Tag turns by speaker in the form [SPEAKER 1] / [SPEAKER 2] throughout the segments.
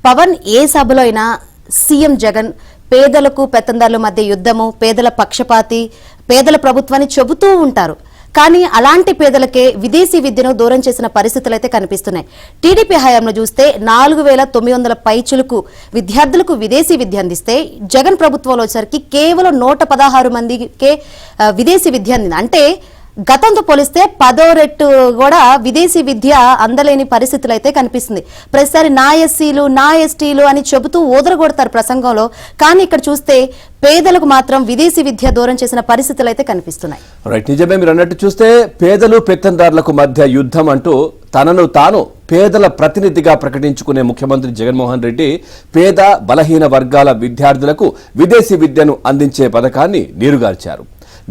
[SPEAKER 1] పవన్ ఏ సభలో అయినా సీఎం జగన్ పేదలకు పెత్తందారుల మధ్య యుద్ధము, పేదల పక్షపాతి, పేదల ప్రభుత్వాన్ని చెబుతూ ఉంటారు. కానీ అలాంటి పేదలకే విదేశీ విద్యను దూరం చేసిన పరిస్థితులు అయితే కనిపిస్తున్నాయి. టీడీపీ హయాంలో చూస్తే 4900 పైచులకు విద్యార్థులకు విదేశీ విద్య అందిస్తే జగన్ ప్రభుత్వంలో వచ్చరికి కేవలం 116 మందికే విదేశీ విద్య అందింది. అంటే గతంతో పోలిస్తే 10వ రెట్టు కూడా విదేశీ విద్య అందలేని పరిస్థితులు అయితే కనిపిస్తుంది. ప్రతిసారి నా ఎస్సీలు నా ఎస్టీలు అని చెబుతూ ఓదరగొడతారు ప్రసంగంలో. కానీ ఇక్కడ చూస్తే పేదలకు మాత్రం విదేశీ విద్య దూరం చేసిన పరిస్థితులు అయితే కనిపిస్తున్నాయి.
[SPEAKER 2] రైట్, నిజమే మీరు అన్నట్టు చూస్తే పేదలు పెత్తందారులకు మధ్య యుద్ధం అంటూ తనను తాను పేదల ప్రతినిధిగా ప్రకటించుకునే ముఖ్యమంత్రి జగన్మోహన్ రెడ్డి పేద బలహీన వర్గాల విద్యార్థులకు విదేశీ విద్యను అందించే పథకాన్ని నీరుగార్చారు.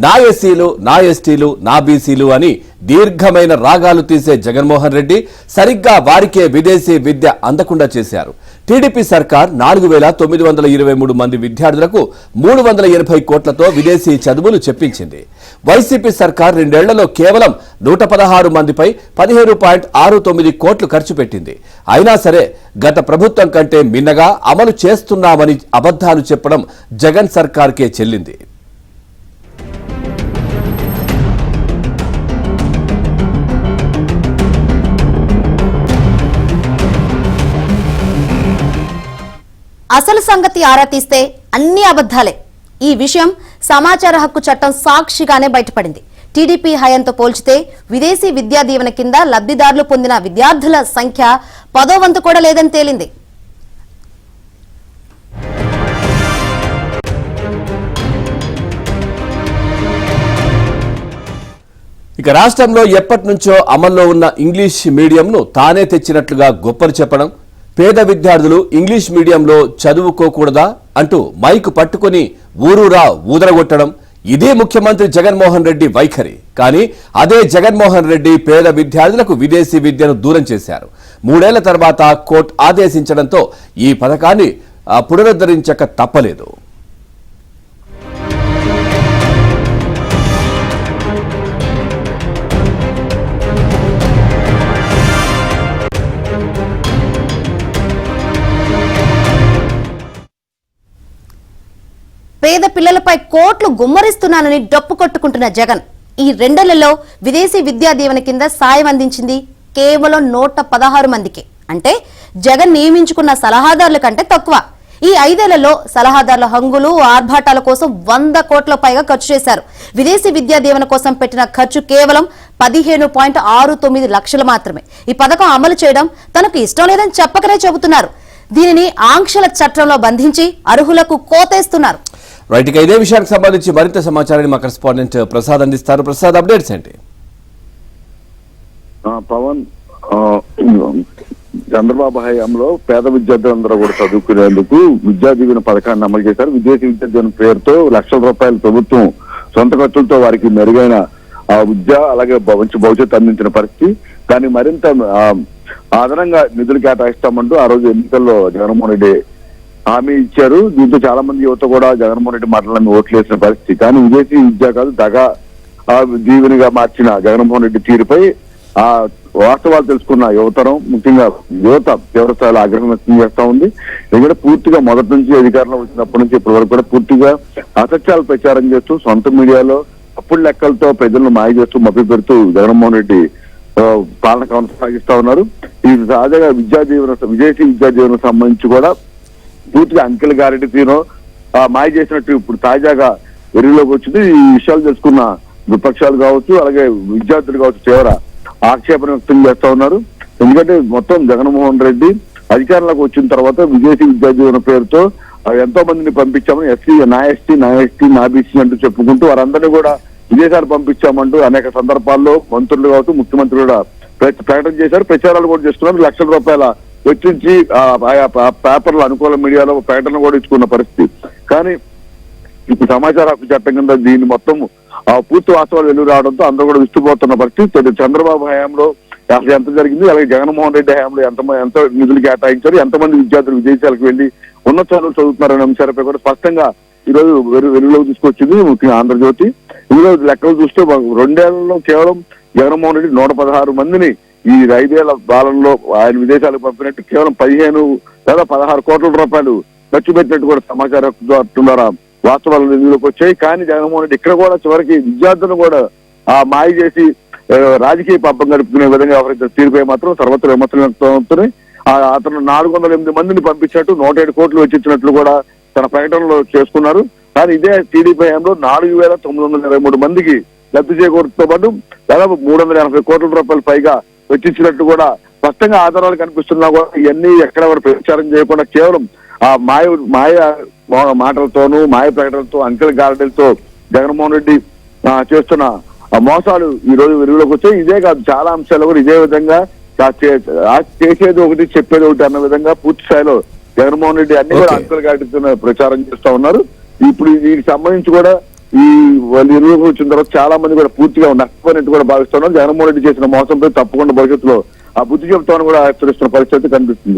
[SPEAKER 2] నా ఎస్సీలు నా ఎస్టీలు నా బీసీలు అని దీర్ఘమైన రాగాలు తీసే జగన్మోహన్ రెడ్డి సరిగ్గా వారికే విదేశీ విద్య అందకుండా చేశారు. టీడీపీ సర్కార్ 4923 మంది విద్యార్థులకు 380 కోట్లతో విదేశీ చదువులు చెప్పించింది. వైసీపీ సర్కార్ 2 ఏళ్లలో కేవలం 116 మందిపై 15.69 కోట్లు ఖర్చు పెట్టింది. అయినా సరే గత ప్రభుత్వం కంటే మిన్నగా అమలు చేస్తున్నామని అబద్ధాలు చెప్పడం జగన్ సర్కార్కే చెల్లింది.
[SPEAKER 1] అసలు సంగతి ఆరా తీస్తే అన్ని అబద్ధాలే. ఈ విషయం సమాచార హక్కు చట్టం సాక్షిగానే బయటపడింది. టీడీపీ హయాంతో పోల్చితే విదేశీ విద్యా దీవెన కింద లబ్ధిదారులు పొందిన విద్యార్థుల సంఖ్య 10వ వంతు కూడా లేదని తేలింది.
[SPEAKER 2] ఇక రాష్ట్రంలో ఎప్పటి నుంచో అమల్లో ఉన్న ఇంగ్లీష్ మీడియంను తానే తెచ్చినట్లుగా గొప్పలు చెప్పడం, పేద విద్యార్థులు ఇంగ్లీష్ మీడియంలో చదువుకోకూడదా అంటూ మైకు పట్టుకుని ఊరూరా ఊదరగొట్టడం, ఇదే ముఖ్యమంత్రి జగన్మోహన్ రెడ్డి వైఖరి. కానీ అదే జగన్మోహన్ రెడ్డి పేద విద్యార్థులకు విదేశీ విద్యను దూరం చేశారు. 3 ఏళ్ల తర్వాత కోర్టు ఆదేశించడంతో ఈ పథకాన్ని పునరుద్ధరించక తప్పలేదు.
[SPEAKER 1] పేద పిల్లలపై కోట్లు గుమ్మరిస్తున్నానని డప్పు కొట్టుకుంటున్న జగన్ ఈ 2 ఏళ్లలో విదేశీ విద్యా దీవెన కింద సాయం అందించింది కేవలం 116 మందికి. అంటే జగన్ నియమించుకున్న సలహాదారుల కంటే తక్కువ. ఈ 5 ఏళ్లలో సలహాదారుల హంగులు ఆర్భాటాల కోసం 100 కోట్ల పైగా ఖర్చు చేశారు. విదేశీ విద్యా దీవెన కోసం పెట్టిన ఖర్చు కేవలం 15.69 లక్షలు మాత్రమే. ఈ పథకం అమలు చేయడం తనకు ఇష్టం లేదని చెప్పకనే చెబుతున్నారు. దీనిని ఆంక్షల చట్టంలో బంధించి అర్హులకు కోతేస్తున్నారు.
[SPEAKER 2] రైట్, ఇక ఇదే విషయానికి సంబంధించి మరింత సమాచారాన్ని మా కరెస్పాండెంట్ ప్రసాద్ అందిస్తారు. ప్రసాద్, అప్డేట్స్ ఏంటి?
[SPEAKER 3] పవన్ చంద్రబాబు హయాంలో పేద విద్యార్థులందరూ కూడా చదువుకునేందుకు విద్యా దీవెన పథకాన్ని అమలు చేశారు. విదేశీ విద్యా దీవెన పేరుతో లక్షల రూపాయలు ప్రభుత్వం సొంత ఖర్చులతో వారికి మెరుగైన విద్య అలాగే మంచి భవిష్యత్తు అందించిన పరిస్థితి. దాన్ని మరింత అదనంగా నిధులు కేటాయిస్తామంటూ ఆ రోజు ఎన్నికల్లో జగన్మోహన్ రెడ్డి హామీ ఇచ్చారు. దీంతో చాలా మంది యువత కూడా జగన్మోహన్ రెడ్డి మాటలను ఓట్లు వేసిన పరిస్థితి. కానీ విదేశీ విద్య కాదు దగా దీవెనగా మార్చిన జగన్మోహన్ రెడ్డి తీరుపై ఆ వాస్తవాలు తెలుసుకున్న యువతరం, ముఖ్యంగా యువత తీవ్రస్థాయిలో ఆగ్రహం వ్యక్తం చేస్తా ఉంది. ఎందుకంటే పూర్తిగా మొదటి నుంచి అధికారంలో వచ్చినప్పటి నుంచి ఇప్పటి వరకు కూడా పూర్తిగా అసత్యాలు ప్రచారం చేస్తూ సొంత మీడియాలో తప్పుడు లెక్కలతో ప్రజలను మాయ చేస్తూ మభ్య పెడుతూ జగన్మోహన్ రెడ్డి పాలన కొనసాగిస్తా ఉన్నారు. ఈ తాజాగా విదేశీ విద్యా దీవెనకు సంబంధించి కూడా పూర్తిగా అంకెల గ్యారెంటీ తీరు మాయ చేసినట్టు ఇప్పుడు తాజాగా వెలుగులోకి వచ్చింది. ఈ విషయాలు తెలుసుకున్న విపక్షాలు కావచ్చు అలాగే విద్యార్థులు కావచ్చు తీవ్ర ఆక్షేపణ వ్యక్తం చేస్తా ఉన్నారు. ఎందుకంటే మొత్తం జగన్మోహన్ రెడ్డి అధికారంలోకి వచ్చిన తర్వాత విదేశీ విద్యా దీవెన పేరుతో ఎంతో మందిని పంపించామని నా ఎస్టీ నా బీసీ అంటూ చెప్పుకుంటూ వారందరినీ కూడా విదేశాలు పంపించామంటూ అనేక సందర్భాల్లో మంత్రులు కావచ్చు ముఖ్యమంత్రి కూడా ప్రకటన చేశారు. ప్రచారాలు కూడా చేస్తున్నారు. లక్షల రూపాయల వెచ్చించి పేపర్లు అనుకూల మీడియాలో ప్రకటన కూడా ఇచ్చుకున్న పరిస్థితి. కానీ ఇప్పుడు సమాచార హక్కు చట్టం కింద దీన్ని మొత్తం పూర్తి వాస్తవాలు వెలుగు రావడంతో అందరూ కూడా విస్తుపోతున్న పరిస్థితి. చంద్రబాబు హయాంలో అసలు ఎంత జరిగింది, అలాగే జగన్మోహన్ రెడ్డి హయాంలో ఎంత నిధులు కేటాయించారు, ఎంతమంది విద్యార్థులు విదేశాలకు వెళ్లి ఉన్నత చదువులు చదువుతున్నారనే అంశాలపై కూడా స్పష్టంగా ఈ రోజు వెలుగులోకి తీసుకొచ్చింది ముఖ్యంగా ఆంధ్రజ్యోతి. ఈ రోజు లెక్కలు చూస్తే 2 ఏళ్లలో కేవలం జగన్మోహన్ రెడ్డి 116 మందిని ఈ 5 ఏళ్ల కాలంలో ఆయన విదేశాలకు పంపినట్టు కేవలం దాదాపు 16 కోట్ల రూపాయలు ఖర్చు పెట్టినట్టు కూడా సమాచారం ద్వారా వాస్తవాలు నిధులకు వచ్చాయి. కానీ జగన్మోహన్ రెడ్డి ఇక్కడ కూడా చివరికి విద్యార్థులను కూడా మాయ చేసి రాజకీయ పబ్బం గడుపుకునే విధంగా వ్యవహరించిన తీరుపై మాత్రం సర్వత్ర విమర్శలు. అతను 408 మందిని పంపించినట్టు 107 కోట్లు వెచ్చించినట్లు కూడా తన ప్రకటనలో చేసుకున్నారు. కానీ ఇదే టీడీపీ హయాంలో 4,923 మందికి లబ్ధి చేకూరుతో పాటు దాదాపు 380 కోట్ల రూపాయలు పైగా వెచ్చించినట్టు కూడా స్పష్టంగా ఆధారాలు కనిపిస్తున్నా కూడా ఇవన్నీ ఎక్కడ ప్రచారం చేయకుండా కేవలం ఆ మాయ మాటలతోనూ మాయ ప్రకటనలతో అంకెల గారడీలతో జగన్మోహన్ రెడ్డి చేస్తున్న మోసాలు ఈ రోజు వెలుగులోకి వచ్చాయి. ఇదే కాదు, చాలా అంశాలు కూడా ఇదే విధంగా చేసేది ఒకటి చెప్పేది ఒకటి అన్న విధంగా పూర్తి స్థాయిలో జగన్మోహన్ రెడ్డి అన్ని కూడా అంకెల గారడీలతో ప్రచారం చేస్తా ఉన్నారు. ఇప్పుడు దీనికి సంబంధించి కూడా ఈ వాళ్ళు ఇరువులకు వచ్చిన తర్వాత చాలా మంది కూడా పూర్తిగా నష్టపోయినట్టు కూడా భావిస్తున్నారు. జగన్మోహన్ రెడ్డి చేసిన మోసంపై తప్పకుండా భవిష్యత్తులో ఆ బుద్ధి చెబుతామని కూడా హెచ్చరిస్తున్న పరిస్థితి కనిపిస్తుంది.